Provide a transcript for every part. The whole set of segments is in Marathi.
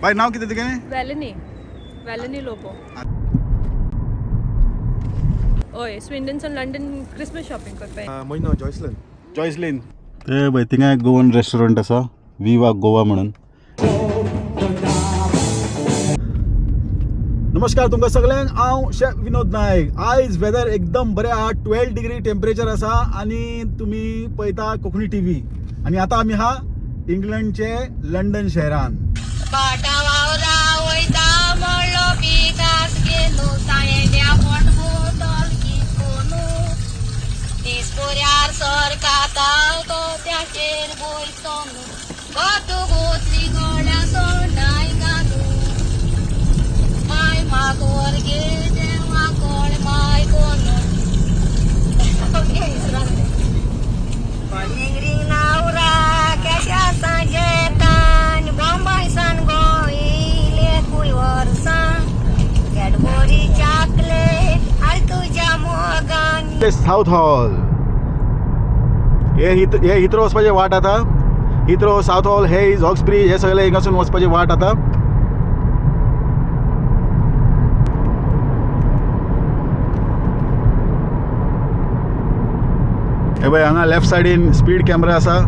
बाय नाव किती तुगे वॅलनी लोपो ओय स्विंडनसन लंडन क्रिसमस शॉपिंग करपाय म्हजें नांव जॉयसलीन ते बाय थिंगा गोवन रेस्टॉरंट आसा विवा गोवा म्हणून. नमस्कार तुमकां सगळ्यांक हांव शेफ विनोद नायक. आयज वेदर एकदम बरें आहा 12 डिग्री टेम्परेचर आसा आणि तुम्ही पळयता कोंकणी टीव्ही आणि आता आमी हा इंग्लंडचे लंडन शहरान. साऊथ हॉल हे हिथ्रो वचपाचे वाट आता. हिथ्रो साऊथ हॉल हेज हॉक्सब्रिज हे सगळे हिंगासून वचपाची वाट आता. हे पळय हांगा लेफ्ट सायडीन स्पीड कॅमेरा आसा.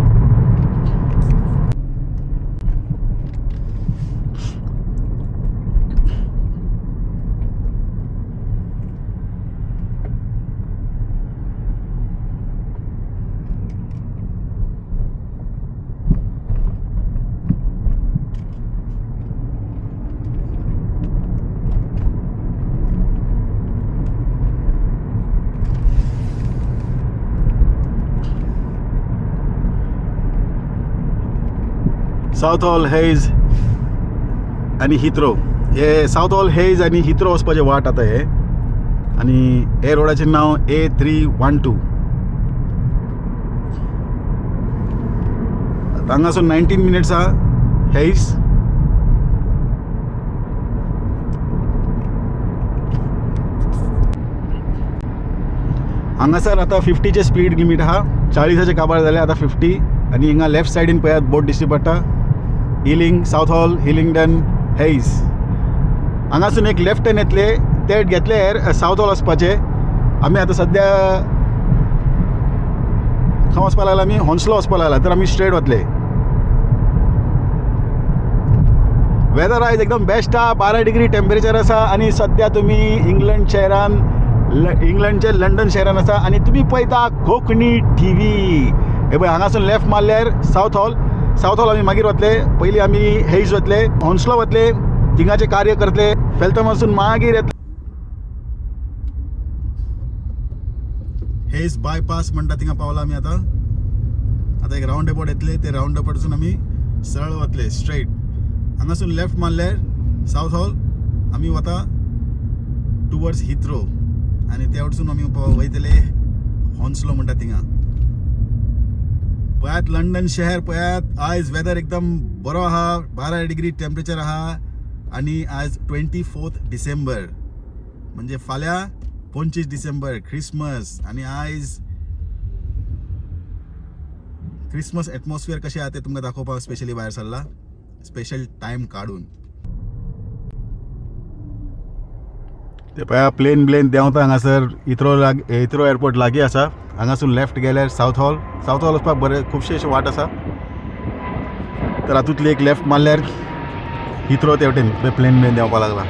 साऊथ हॉल हेज आणि हिथ्रो हे साऊथ हॉल हेज आणि हिथ्रो वचपाचे वाट आता हे. आणि हे रोडाचे नाव A312. हांगासून 19 मिनिट्स आहा हेज. हांगासर आता 50चे स्पीड लिमीट आहा. 40चे काबार जाले आता 50. आणि हिंगा लेफ्ट सायडीन पळयात बोर्ड दिश्टी पडटा हिलिंग साऊथ हॉल हिलिंगडन हेज. हांगासून एक लेफ्ट टर्न येतले ते घेतले साऊथ हॉल वचपाचे. आमी आतां सद्या खंय वचपा लागला आमी हॉन्सलो वचपा लागला तर आमी स्ट्रेट वतले. वेदर आयज एकदम बेस्ट आहा 12 डिग्री टेम्परेचर आसा. आणि सद्या तुमी इंग्लंड शहरान इंग्लंडचे लंडन शहरान आसा आणि तुमी पळयता कोंकणी टीव्ही. हे पळय हांगासून लेफ्ट मारल्यार साऊथ हॉल. साऊथ हॉल आमी मागीर वतले. पयलीं आमी हेज वतले हॉन्सलो वतले थिंगाचे कार्य करतले. फेल्थम वचून मागीर येतले हेज बायपास म्हणटा थिंगा पावला आमी आता. आता एक रावंड अबाउट येतले ते रावंड अबाउटसून आमी सरळ वतले स्ट्रेट. हांगासून लेफ्ट मारल्यार साऊथ हॉल आमी वता टुवर्ड्स हिथ्रो आणि त्या वटसून आमी वयतले हॉन्सलो म्हणटा थिंगा. पळयात लंडन शहर पळयात. आयज वेदर एकदम बरो आहा 12 डिग्री टेम्परेचर आहा. आणि आज 24 डिसेंबर म्हणजे फाल्यां 25 डिसेंबर क्रिसमस. आणि आयज क्रिसमस एटमॉस्फियर कशें आहा ते तुमकां दाखोवपाक स्पेशली भायर सरला स्पेशल टायम काडून. ते पळया प्लेन देंवता हांगासर. हिथ्रो एअरपोर्ट लागीं आसा. हांगासून लेफ्ट गेल्यार साऊथ हॉल वचपाक बरें खुबशे अशे वाट आसा. तर हातूंतली एक लेफ्ट मारल्यार हिथ्रो ते वटेन प्लेन देंवपाक लागला.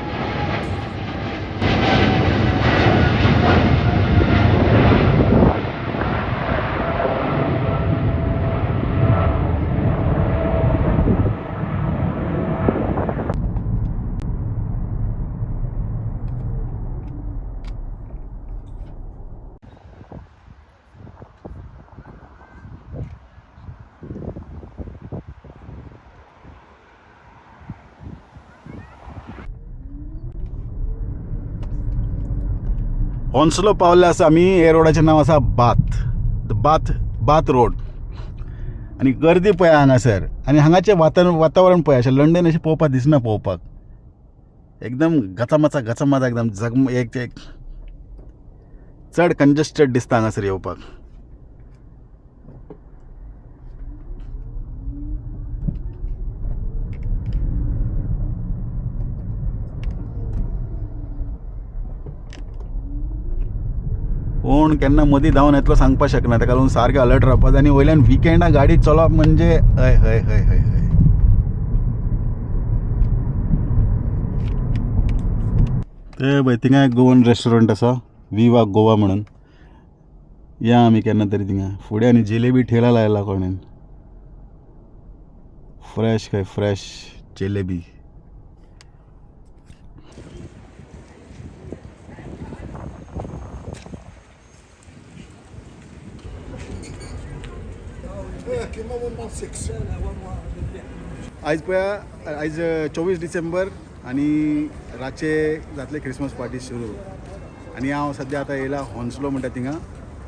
हॉन्सलो पावल्ले आसा आमी. हे रोडाचें नांव आसा बाथ रोड. आणि गर्दी पळया हांगासर. आणि हांगाचें वातावरण पळय अशें लंडन अशें पळोवपाक दिसना. पळोवपाक एकदम गचमाच एकदम एक चड कंजस्टेड दिसता हांगासर येवपाक. कोण केन्ना मदीं धांवन येतलो सांगपाक शकना, ताका लागून सारकें अलर्ट रावपाक आनी वयल्यान विकेंडा गाडी चलोवप म्हणजे हय हय हय हय हय. ते पळय थिंगा एक गोवन रेस्टॉरंट आसा, विवा गोवा म्हणून. या आमी केन्ना तरी थिंगा. फुडें आनी जिलेबी ठेला लायला कोणेन. फ्रेश काय फ्रेश जिलेबी. आयज पळया, आयज 24 डिसेंबर आनी रातचे जातले क्रिसमस पार्टी सुरू. आनी हांव सद्या आतां येयला हॉन्सलो म्हणटा थिंगा.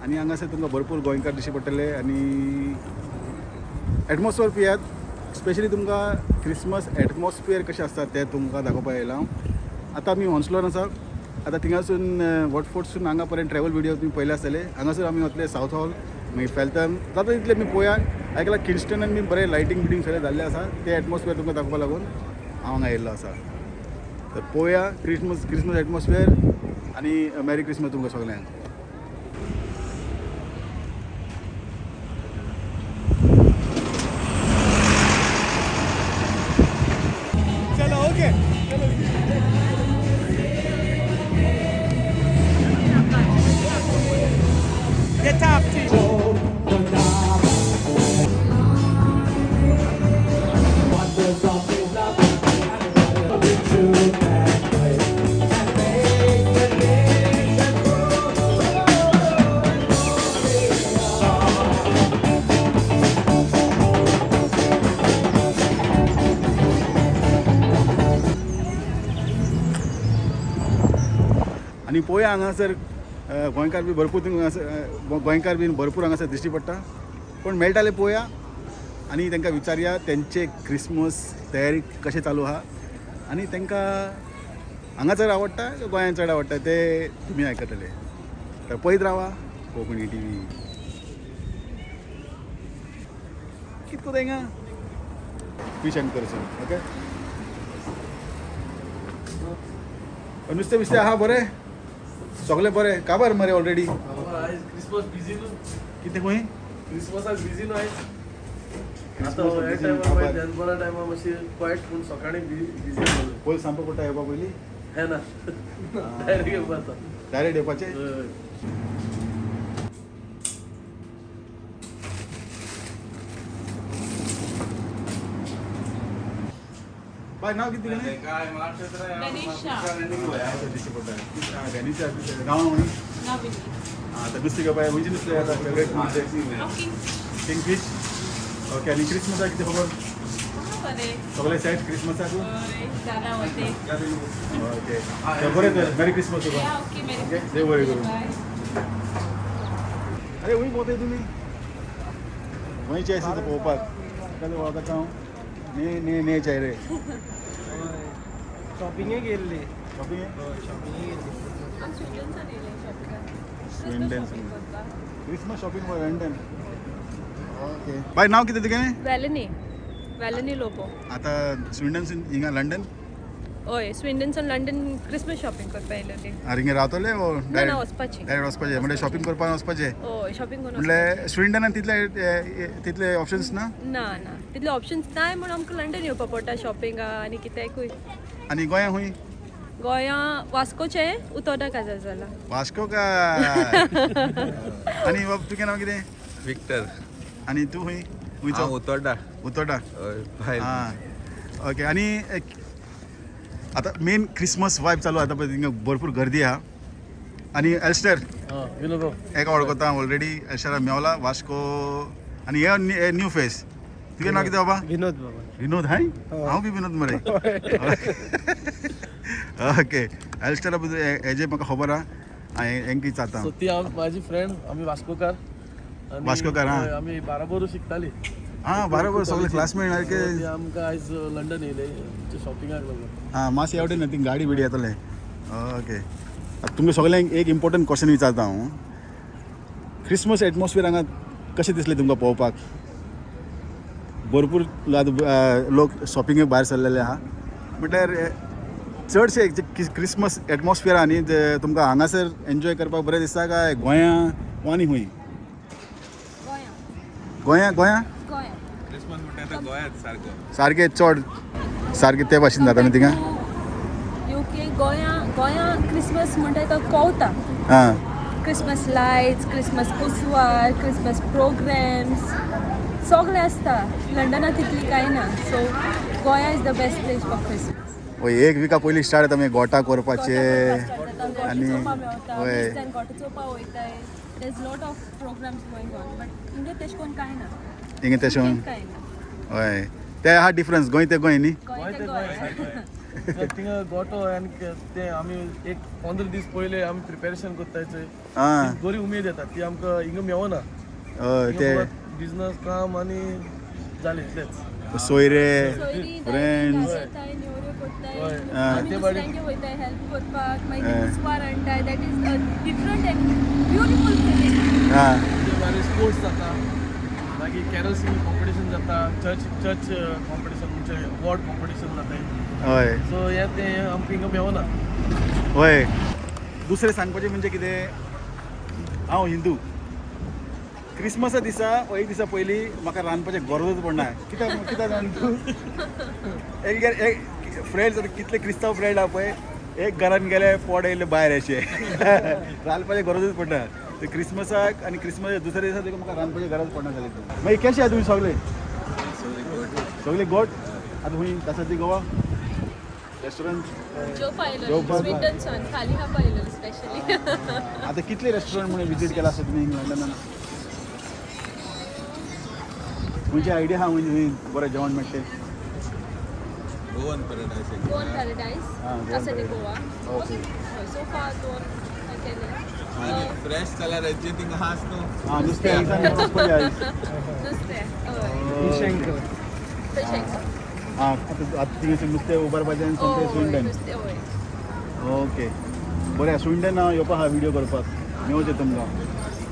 आनी हांगासर तुमकां भरपूर गोंयकार दिश्टी पडटले आनी एटमॉस्फियर पळयात. स्पेशली तुमकां क्रिसमस एटमॉस्फियर कशें आसता तें तुमकां दाखोवपाक येयला हांव. आतां आमी हॉन्सलोन आसा. आतां थिंगासून वॉटफोर्डसून हांगा पर्यंत ट्रॅवल व्हिडिओ तुमी पळयले आसतले. हांगासर आमी वतले सावथ हॉल, मागीर फेल्थन, जाता तितले आमी पळोवया. आयकलां किंगस्टनान बी बरें लायटींग बिटींग सगळें जाल्लें आसा. तें एटमॉस्फियर तुमकां दाखोवपाक लागून हांव हांगा येयल्लो आसा. तर पळोवया क्रिसमस एटमॉस्फियर आनी मॅरी क्रिसमस तुमकां सगल्यांक. चलो ओके. आनी पळोवया हांगासर गोंयकार बी भरपूर गोंयकार बी भरपूर हांगासर दिश्टी पडटा. पण मेळटाले पळोवया आनी तांकां विचारया तेंचे क्रिसमस तयारी कशें चालू आहा आनी तांकां हांगा चड आवडटा काय गोंयांत चड आवडटा ते तुमी आयकतले. तर पळयत रावा कोंकणी TV. कितको हिंगा फीश एंड करसून. ओके, नुस्तें बिस्तें आहा बरें सगळें बरें काबार मरे ऑलरेडी. क्रिसमस बिझी न्हू. कितें खंय क्रिसमसाक बिझी न्हू आयज. आतां Christmas ह्या busy टायमार काबार. मागीर दनपारा टायमार मातशी क्वायट पूण सकाळीं बिझी जालें. पयलीं सांगपाक पडटा येवपा पयलीं. हे ना डायरेक्ट येवपा जाता. डायरेक्ट येवपाचें. हय. बाय नांव कितें तुगेलें? गांव म्हणी. आतां नुस्तें घेवपा खंयचें नुस्तें आतां फेवरेट किंगफीश. ओके, आनी क्रिसमसाक कितें खबर? सगळें सेट क्रिसमसाक? ओके, बरें तर मॅरी क्रिसमस तुका. ओके, देव बरें करूं. अरे हूंय भोंवताय तुमी खंयचे आसा तें पळोवपाक. ताका वळखता हांव. ने चेहरे शॉपिंगे गेल्ली. Shopping Swindon Christmas shopping for London. Okay, बाय नांव कितें तुगेलें? वॅलनी लोपो. आतां स्विंडनसून हिंगा लंडन. हय, स्विंडनसून लंडन क्रिसमस शॉपिंग करपा येयलेली. हिंगा रावतले ओ ना वचपाचें. डायरेक्ट वचपाचें म्हणजे शॉपिंग करपाक वचपाचें. हय, शॉपिंग करून म्हणजे स्विंडनान तितले ऑप्शन्स ना. ना तितले ऑप्शन्स नाय म्हण आमकां लंडन येवपा पडटा शॉपिंगा आनी कित्याकूय. आनी गोंया खूंय? गोंया वास्कोचे उतोर्डा काजार जाला. वास्को काय? आनी बाब तुगे नांव कितें? विक्टर. आनी तूं खूंय? हांव उतोर्डा. उतोर्डा. भायर. हां, ओके. आनी आतां मेन क्रिसमस वायब चालू आतां पळय थिंगा भरपूर गर्दी आहा. आनी एल्स्टर विनोद एका वळखता ऑलरेडी. एल्स्टरा मेवला वास्को आनी हे न्यू फेस. तुगे नांव कितें बाबा? विनोद बाबा. विनोद हाय? हांव बी विनोद मरे. ओके, एल्स्टरा बद्दल हेजे म्हाका खबर आहा. हांवें हेंकी जाता. सो ती माझी फ्रेंड. आमी वास्कोकार. वास्कोकार, हां. आमी बाराबोरू शिकताली. हां, बरोबर सगळे क्लासमेट सारके. ती आमकां आयज लंडन येयले शॉपिंगाक लागून. हां, मातशें एवटेन न्ही ती गाडी बिडी येतले. ओके, तुमकां सगळ्यांक एक इम्पॉर्टंट क्वेश्चन विचारता हांव. क्रिसमस एटमॉस्फियर हांगा कशें दिसलें तुमकां पळोवपाक? भरपूर लोक शॉपिंगेक भायर सरलेले आहा. म्हटल्यार चडशे जे क्रिसमस एटमॉस्फियर आहा न्ही ते तुमकां हांगासर एन्जॉय करपाक बरें दिसता काय गोंया वा आनी खूंय गोंया गोंया क्रिसमस म्हणटा गोंयांत सारको सारकें चड सारकें ते भाशेन जाता न्ही थिंगा यूके गोंया क्रिसमस म्हणटा तो कोवता हां क्रिसमस लायट्स क्रिसमस पुसवार क्रिसमस प्रोग्राम्स सगळें आसता लंडनात तितली कांय ना सो गोंया is the best place for Christmas एक विका पयलीं स्टार्ट जाता मागीर गोठा करपाचे आनी होय. गोठो चोवपा वयताय there is lot of programs going on but India तेश कोन कांय ना हिंगा तशें कांय ना हय ते आहा डिफरन्स गोंय ते गोंय न्ही गोंय ते गोंय थिंगा गोठो आनी ते आमी एक 15 दीस पयले आमी प्रिपेरेशन कोत्ताय आं बरी उमेद येता ती आमकां हिंगा मेवना हय ते बिजनस काम आनी जालें इतलेंच सोयरे सोयरी फ्रेंड्स येताय नेवऱ्यो कोत्ताय हय. आमी ते बारी- दुसऱ्यांगे वयताय हेल्प करपाक मागीर ते पुसवार हाडटाय that is a different beautiful feeling हां ते भायर स्पोर्ट्स जाता मागीर कॅरल सिंगींग कॉम्पिटिशन जाता चर्च कॉम्पिटिशन म्हणजे अवॉर्ड कॉम्पिटिशन जाताय हय सो हे ते आमकां हिंगा मेवना होय दुसरें सांगपाचें म्हणजे कितें हांव हिंदू क्रिसमसा दिसा एक दिसा पयलीं म्हाका रांदपाचें गरजूच पडना कित्याक कित्याक जाण तूं एक फ्रेंड्स कितले क्रिस्तांव फ्रेंड आहा पळय एक घरान गेले पोड येयले भायर अशें रांदपाचें गरजूच पडना ते क्रिसमसाक आनी क्रिसमसाच्या दुसऱ्या दिसा देखून म्हाका रांदपाची गरज पडना जाली मागीर कशें आहा तुमी सगळे सगळे गोट आतां खूंय आसा ती गोवा रेस्टॉरंट जो पाहिलं जेवपाक- स्वीटनसन खाली हा पाहिलं स्पेशली आता कितले रेस्टॉरंट म्हणून विजीट केला आसा तुमी लंडनान म्हणजे आयडिया आहा म्हणजे बरें जेवण मेळटलें गोवन पॅराडायस गोवन पॅराडायस हां, गोवन आसा ते पॅराडायस. गोवा ओके. सो फार दोन हांवें केले आणि फ्रेश जाल्यार हेजे थिंगा आहास न्हू हां नुस्तें हांगसान वचपाचें आयज नुस्तें फिश हय हां आतां थिंग नुस्तें उबारपाचें आनी समथें स्विंडन नुस्तें हय ओके बरें स्विंडन येवपा आहा विडियो करपाक मेवचें तुमकां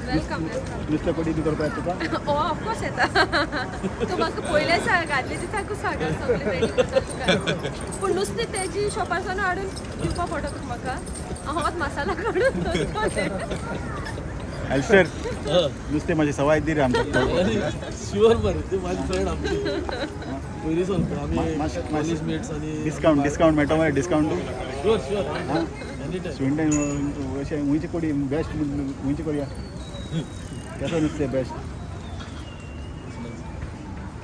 वेलकम नुस्तें कडी बी करपाक येता तुका ऑफकोर्स येता तूं म्हाका पयलें सांग आदले दिसाकूच सांग सगळें रेडी करता तुका पूण नुस्तें तेजी शॉपारसान हाडून दिवपा पडटा तुका म्हाका हांव आतां मसाला काडून दवरपाचें सर नुस्तें म्हाजी सवाय दी रे आमकां शुअर बरें ते माझे फ्रेंड आमचे पयलीं सांगता आमी मातशें- कॉलेज मेट्स आनी डिस्कावंट मेळटा मरे डिस्कावंट शुअर शुअर हां एनी टायम स्विंडन अशें हुंयची कोडी बेस्ट हुंयची कोडया केसो नुस्तें बेस्ट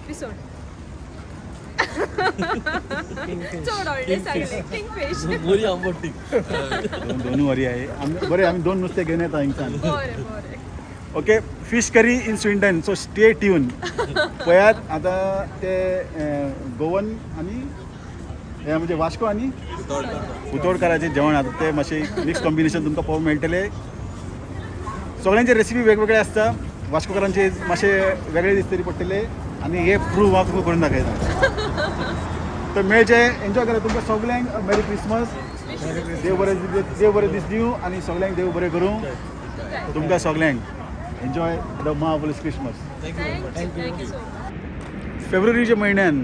पिसोड चड व्हडलें सांगलें किंगफीश बरी आंबट ती दोन वरी आहे बरें आमी दोन नुस्तें घेवन येता हिंगसान बरें बरें okay fish curry in Swindon so stay tune पळयात आतां ते गोवन आनी हे म्हणजे वास्को आनी उतोडकाराचें जेवण आतां ते मातशें मिक्स कॉम्बिनेशन तुमकां पळोवंक मेळटलें सगळ्यांचे रेसिपी वेगवेगळे आसता वास्कोकारांचे मातशें वेगळे दिसतरी पडटले आनी हे प्रूव म्हाका करून दाखयता तर मेळचे एन्जॉय करा तुमकां सगळ्यांक मेरी क्रिसमस देव बरें दीस दिवं आनी सगळ्यांक देव बरें करूं तुमकां सगळ्यांक enjoy the marvellous Christmas thank you so much फेब्रुवारीच्या म्हयन्यान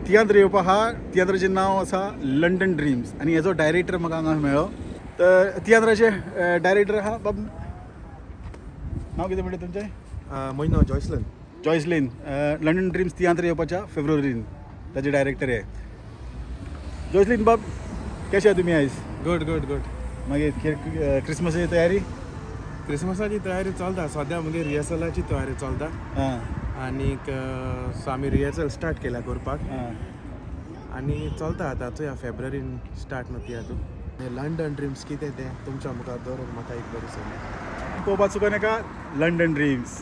तियात्र येवपा आहा तियात्राचें नांव आसा लंडन ड्रिम्स आनी हेजो डायरेक्टर म्हाका हांगा मेळ्ळो तर तियात्राचे डायरेक्टर आहा बाब नांव कितें म्हणलें तुमचें म्हजें नांव जॉयसलन जॉयसलीन लंडन ड्रिम्स तियात्र येवपाच्या फेब्रुवारीन ताचे डायरेक्टर आहे जॉयसलीन बाब कशे आहा तुमी आयज गुड गुड गुड मागीर क्रिसमसाची तयारी क्रिसमसाची तयारी चलता सद्या मुगे रिहर्सलाची तयारी चलता हां आनीक सो आमी रिहर्सल स्टार्ट केल्या करपाक हां आनी चलता आतां चोया फेब्रुवारीन स्टार्ट न्हू तियात्र लंडन ड्रिम्स कितें तें तुमच्या मुखार दवरून म्हाका एक बरी सांग पळोवपाक चुको नाका London dreams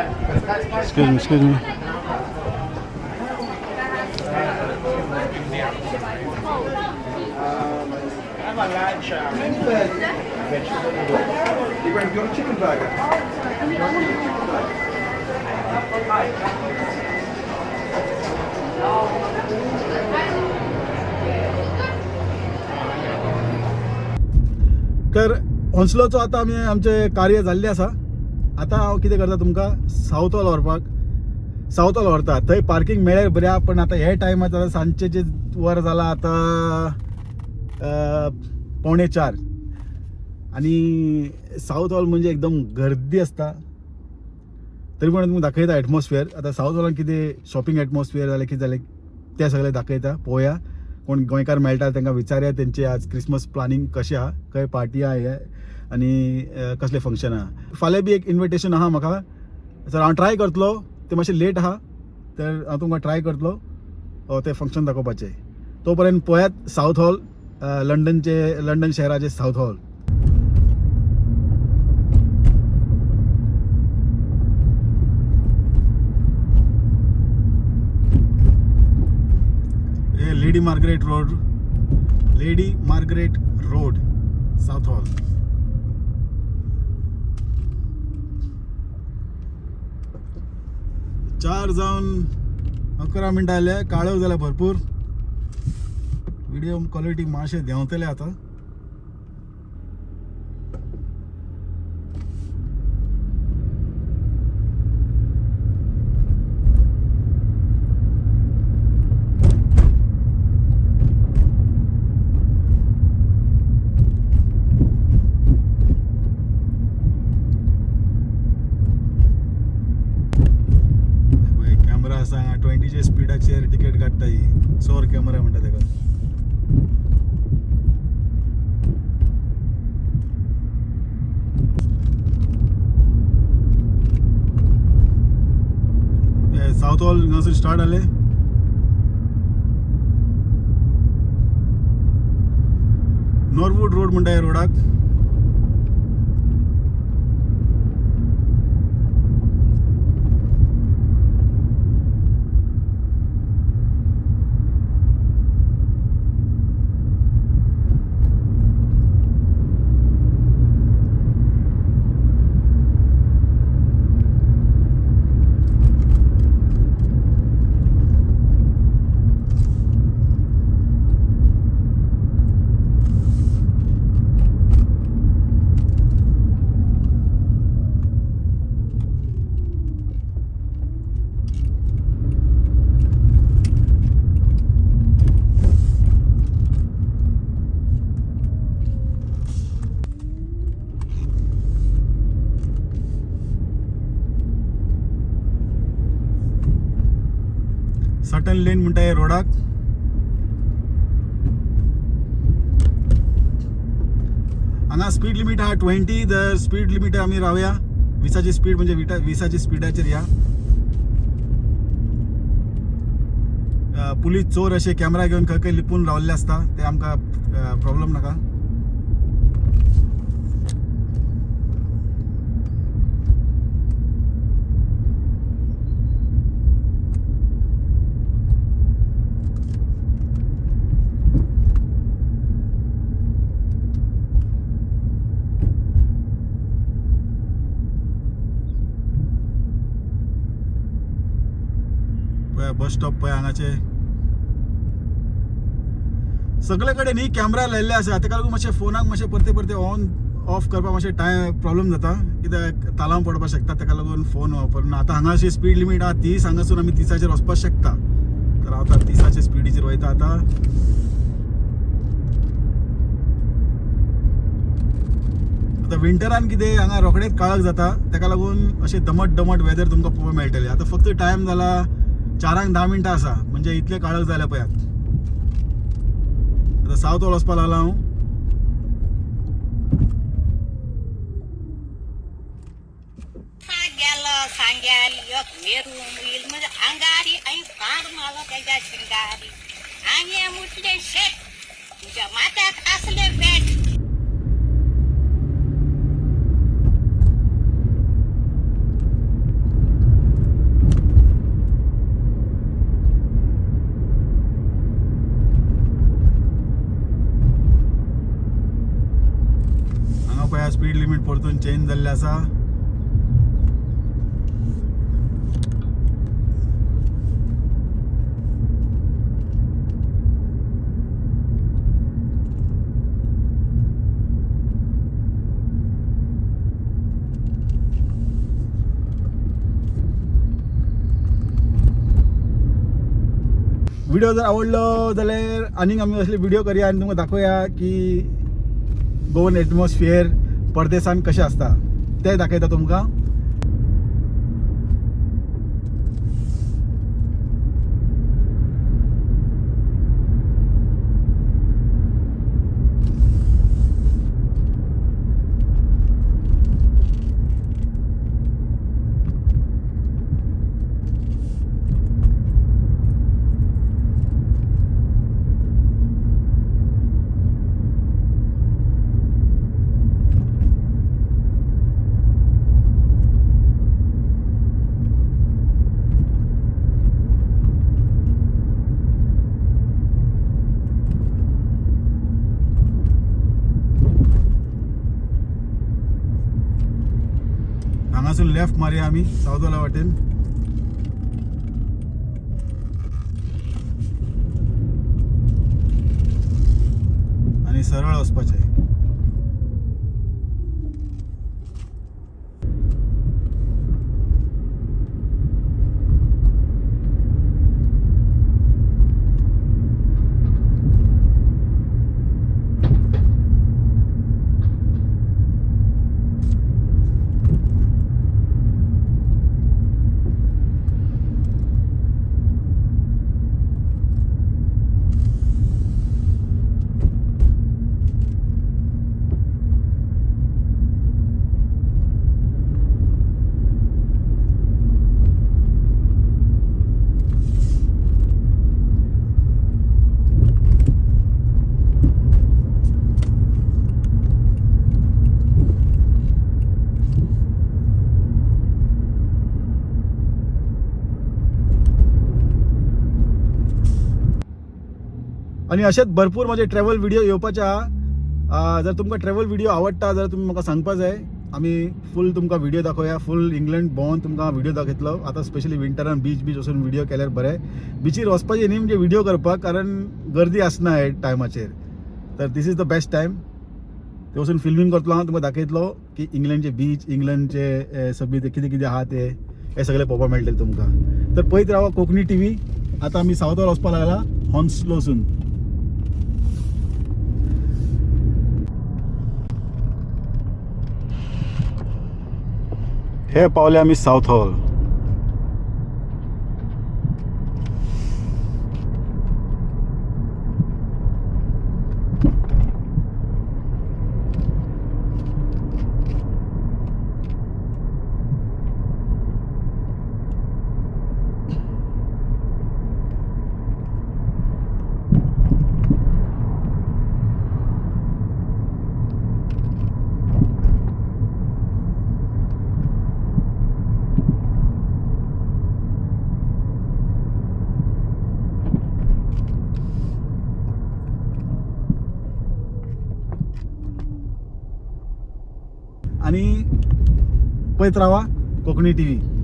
Excuse me. Have a large vegetable. You want your chicken burger? तर हॉन्सलोचो आतां आमी आमचें कार्य जाल्लें आसा आतां हांव कितें करता तुमकां सावथ हॉल व्हरपाक. सावथ हॉल व्हरता. थंय पार्किंग मेळ्ळें बऱ्या, पण आतां हे टायमार आतां सांजचे जे वर जाला आतां 3:45 आणि सावथ हॉल म्हणजे एकदम गर्दी असता. तरी पण तुमकां दाखयता एटमॉस्फियर. आतां सावथ हॉलान कितें शॉपिंग एटमॉस्फियर जालें कितें जालें तें सगळें दाखयता. पळोवया कोण गोंयकार मेळटा तांकां विचारया तेंचे आज क्रिसमस प्लानिंग कशें आहा, खंय पार्टी आहा हे आनी कसलें फंक्शन आहा. फाल्यां बी एक इन्विटेशन आहा म्हाका, सर हांव ट्राय करतलो. तें मातशें लेट आहा तर हांव तुमकां ट्राय करतलो तें फंक्शन दाखोवपाचें. तो पर्यंत पळयात सावथ हॉल, लंडन शहराचे south hall. Lady Margaret road south hall. चार जावन 11 मिनटां जाले. काळोख जाला भरपूर. व्हिडिओ क्वालिटी मातशें देंवतले आतां. कॅमेरा आसा 20च्या स्पिडाचेर टिकेट काडटा ही. सौर कॅमेरा म्हणटा ताका. साउथ हॉल हांगासून स्टार्ट जाले. नॉर्वूड रोड म्हणटा ह्या रोडाक. सटन लेन म्हणटा ह्या रोडाक. हांगा स्पीड लिमीट आहा 20. जर स्पीड लिमीट आमी रावया. 20ची स्पीड म्हणजे 20च्या स्पिडाचेर या. पुलीस चोर असे कॅमेरा घेऊन खंय खंय लिपून रावल्ले असता. ते आमकां प्रॉब्लेम नाका. बस स्टॉप पळय हांगाचे सगळे कडेन न्ही कॅमेरा लायल्ले आसा. ताका लागून मातशें फोनाक मातशें परते परते ऑन ऑफ करपाक मातशें टायम प्रॉब्लेम जाता. कित्याक तालांव पडपाक शकता. ताका लागून फोन वापरना. आतां हांगा अशी स्पीड लिमीट आहा 30. हांगासून आमी 30चेर वचपाक शकता. तर हांव आतां 30च्या स्पिडीचेर वयता. आतां विंटरान कितें हांगा रोखडेंच काळोख जाता. ताका लागून अशें दमट वेदर तुमकां पळोवपाक मेळटलें. आतां फक्त टायम जाला 4:10 मिनटां आसा. म्हणजे इतले काळोख जाल्या पळयात. आतां सावथ हॉल वचपाक लागला हांव. सांग्याल एक मेरू मुईल म्हणजे अंगारी आणि फार मला त्याच्या शिंगारी आणि मुठले शेत तुझ्या मात्यात असले पेट. स्पीड लिमीट परतून चेंज जाल्ले आसा. व्हिडिओ जर आवडलो जाल्यार आनीक आमी असले व्हिडिओ करया आनी तुमकां दाखोवया की गोवन एटमॉस्फियर परदेसान कशें आसता तें दाखयता तुमकां. हांगासून लेफ्ट मारया आमी सावथोला वाटेन. आनी सरळ वचपाचें. आणि असेच भरपूर माझे ट्रॅव्हल व्हिडिओ येवपाचे आहा. जर तुमकां ट्रॅव्हल व्हिडिओ आवडटा जाल्यार तुमी म्हाका सांगपा जाय. आमी फूल तुमकां व्हिडिओ दाखोवया. फूल इंग्लंड भोंवन तुमकां व्हिडिओ दाखयतलो. आतां स्पेशली विंटरान बीच वचून व्हिडिओ केल्यार बरें. बिचीर वचपाचें न्ही म्हणजे व्हिडिओ करपाक, कारण गर्दी आसना हे टायमाचेर. तर this is the best time. ते वचून फिल्मींग करतलो हांव, तुमकां दाखयतलो की इंग्लंडचे बीच, इंग्लंडचे सगळे कितें कितें आहा ते हे सगळे पळोवपाक मेळटले तुमकां. तर पळयत रावा कोंकणी टीव्ही. आतां आमी सावथार वचपाक लागला हॉन्सलोसून. हे पावले आमी साउथ हॉल. आणि पळयत रावा कोंकणी टीव्ही.